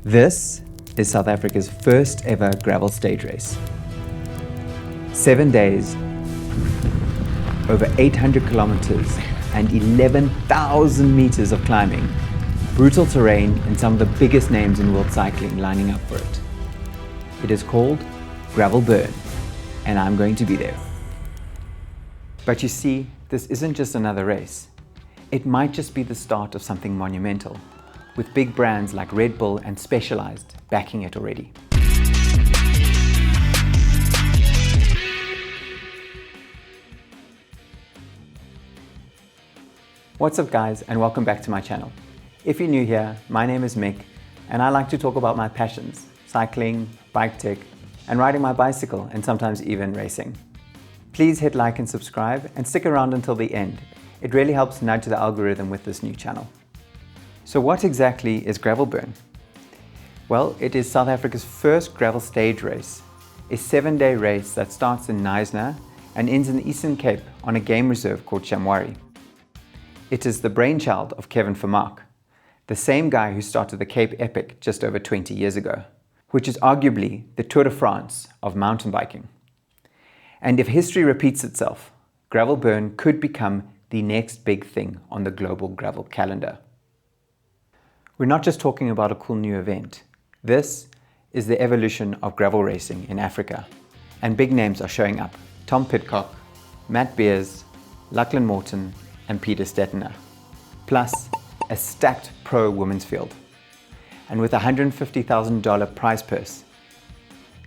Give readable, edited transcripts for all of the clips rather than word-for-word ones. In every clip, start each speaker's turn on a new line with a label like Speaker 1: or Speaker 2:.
Speaker 1: This is South Africa's first ever gravel stage race. 7 days, over 800 kilometers and 11,000 meters of climbing. Brutal terrain and some of the biggest names in world cycling lining up for it. It is called Gravel Burn, and I'm going to be there. But you see, this isn't just another race. It might just be the start of something monumental, with big brands like Red Bull and Specialized backing it already. What's up guys, and welcome back to my channel. If you're new here, my name is Mick, and I like to talk about my passions, cycling, bike tech, and riding my bicycle, and sometimes even racing. Please hit like and subscribe, and stick around until the end. It really helps nudge the algorithm with this new channel. So what exactly is Gravel Burn? Well, it is South Africa's first gravel stage race, a 7-day race that starts in Knysna and ends in the Eastern Cape on a game reserve called Shamwari. It is the brainchild of Kevin Vermaak, the same guy who started the Cape Epic just over 20 years ago, which is arguably the Tour de France of mountain biking. And if history repeats itself, Gravel Burn could become the next big thing on the global gravel calendar. We're not just talking about a cool new event. This is the evolution of gravel racing in Africa, and big names are showing up. Tom Pidcock, Matt Beers, Lachlan Morton, and Peter Stetina, plus a stacked pro women's field. And with a $150,000 prize purse,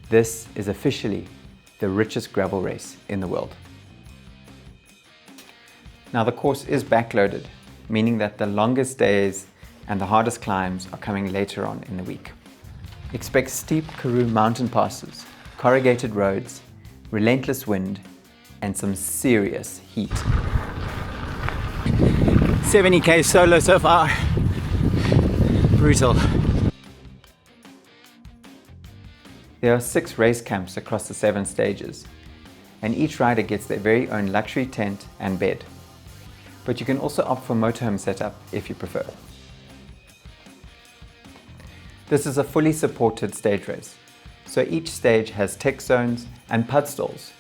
Speaker 1: this is officially the richest gravel race in the world. Now the course is backloaded, meaning that the longest days and the hardest climbs are coming later on in the week. Expect steep Karoo mountain passes, corrugated roads, relentless wind, and some serious heat. 70k solo so far. Brutal. There are 6 race camps across the 7 stages, and each rider gets their very own luxury tent and bed. But you can also opt for motorhome setup if you prefer. This is a fully supported stage race, so each stage has tech zones and pud stalls,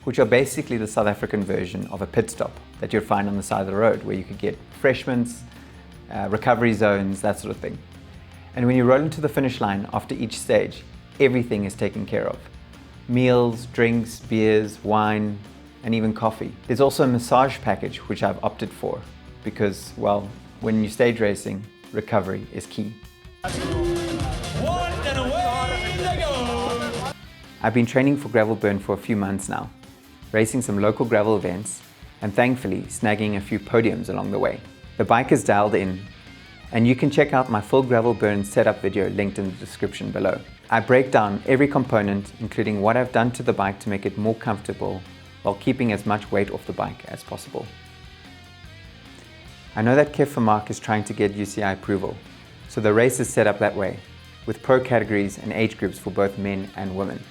Speaker 1: which are basically the South African version of a pit stop that you'll find on the side of the road, where you could get refreshments, recovery zones, that sort of thing. And when you roll into the finish line after each stage, everything is taken care of. Meals, drinks, beers, wine, and even coffee. There's also a massage package, which I've opted for, because, well, when you're stage racing, recovery is key. I've been training for Gravel Burn for a few months now, racing some local gravel events, and thankfully snagging a few podiums along the way. The bike is dialed in, and you can check out my full Gravel Burn setup video linked in the description below. I break down every component, including what I've done to the bike to make it more comfortable while keeping as much weight off the bike as possible. I know that Kev Vermaak is trying to get UCI approval, so the race is set up that way, with pro categories and age groups for both men and women.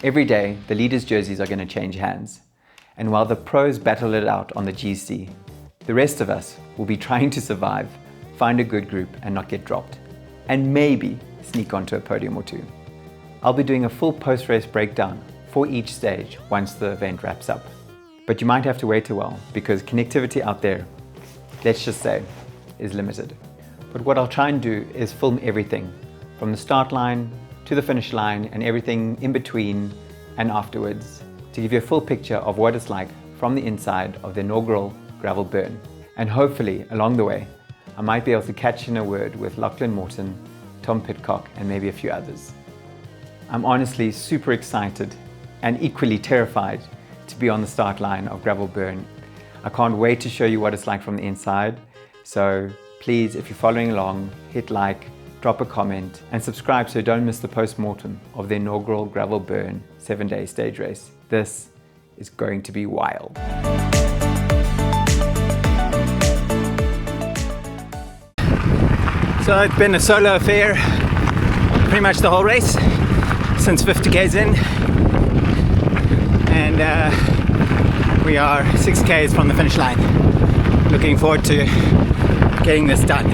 Speaker 1: Every day, the leaders' jerseys are going to change hands, and while the pros battle it out on the GC, the rest of us will be trying to survive, find a good group and not get dropped, and maybe sneak onto a podium or two. I'll be doing a full post-race breakdown for each stage once the event wraps up. But you might have to wait a while, because connectivity out there, let's just say, is limited. But what I'll try and do is film everything, from the start line to the finish line and everything in between and afterwards, to give you a full picture of what it's like from the inside of the inaugural Gravel Burn. And hopefully, along the way, I might be able to catch in a word with Lachlan Morton, Tom Pidcock, and maybe a few others. I'm honestly super excited and equally terrified to be on the start line of Gravel Burn. I can't wait to show you what it's like from the inside. So please, if you're following along, hit like, drop a comment, and subscribe so you don't miss the post-mortem of the inaugural Gravel Burn 7-day stage race. This is going to be wild. So it's been a solo affair pretty much the whole race, since 50k's in, and we are 6k's from the finish line. Looking forward to getting this done.